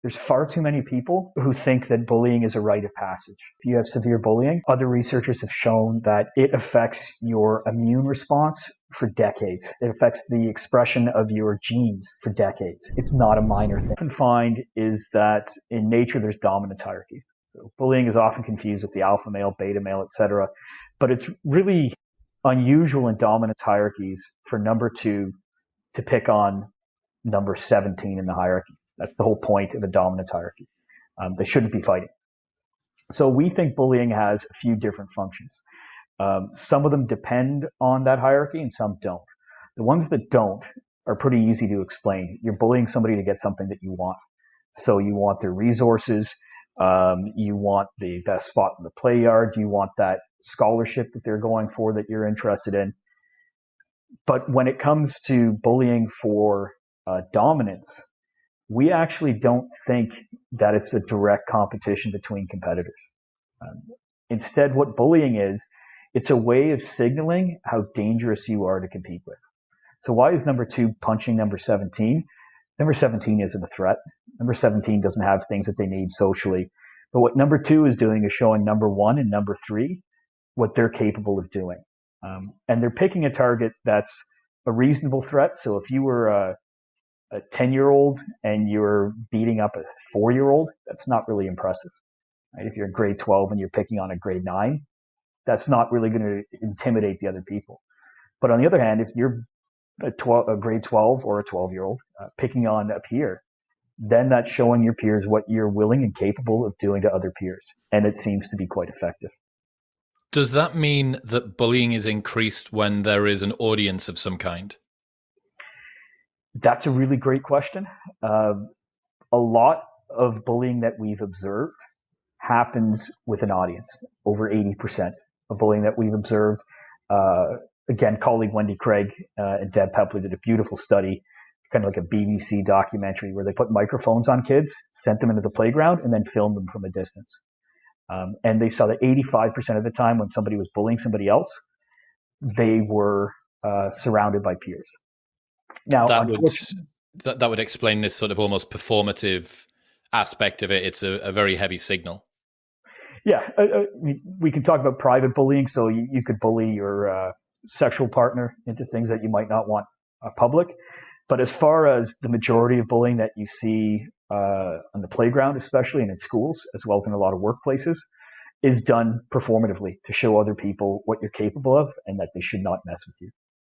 There's far too many people who think that bullying is a rite of passage. If you have severe bullying, other researchers have shown that it affects your immune response for decades. It affects the expression of your genes for decades. It's not a minor thing. What I often find is that in nature, there's dominance hierarchies. So bullying is often confused with the alpha male, beta male, etc. But it's really unusual in dominance hierarchies for number 2 to pick on number 17 in the hierarchy. That's the whole point of a dominance hierarchy. They shouldn't be fighting. So we think bullying has a few different functions. Some of them depend on that hierarchy and some don't. The ones that don't are pretty easy to explain. You're bullying somebody to get something that you want. So you want their resources. You want the best spot in the play yard. You want that scholarship that they're going for that you're interested in. But when it comes to bullying for dominance, we actually don't think that it's a direct competition between competitors. Instead, what bullying is, it's a way of signaling how dangerous you are to compete with. So why is number 2 punching number 17? Number 17 isn't a threat. Number 17 doesn't have things that they need socially. But what number 2 is doing is showing number 1 and number 3 what they're capable of doing. And they're picking a target that's a reasonable threat. So if you were a 10-year-old and you're beating up a 4-year-old, that's not really impressive. Right? If you're in grade 12 and you're picking on a grade 9, that's not really going to intimidate the other people. But on the other hand, if you're a grade 12 or a 12-year-old picking on a peer, then that's showing your peers what you're willing and capable of doing to other peers. And it seems to be quite effective. Does that mean that bullying is increased when there is an audience of some kind? That's a really great question. A lot of bullying that we've observed happens with an audience. Over 80% of bullying that we've observed. Again, colleague Wendy Craig and Deb Pepley did a beautiful study, kind of like a BBC documentary, where they put microphones on kids, sent them into the playground, and then filmed them from a distance. And they saw that 85% of the time when somebody was bullying somebody else, they were surrounded by peers. Now, that would explain this sort of almost performative aspect of it. It's a very heavy signal. Yeah, we can talk about private bullying. So you could bully your sexual partner into things that you might not want public. But as far as the majority of bullying that you see on the playground, especially and in schools, as well as in a lot of workplaces, is done performatively to show other people what you're capable of and that they should not mess with you.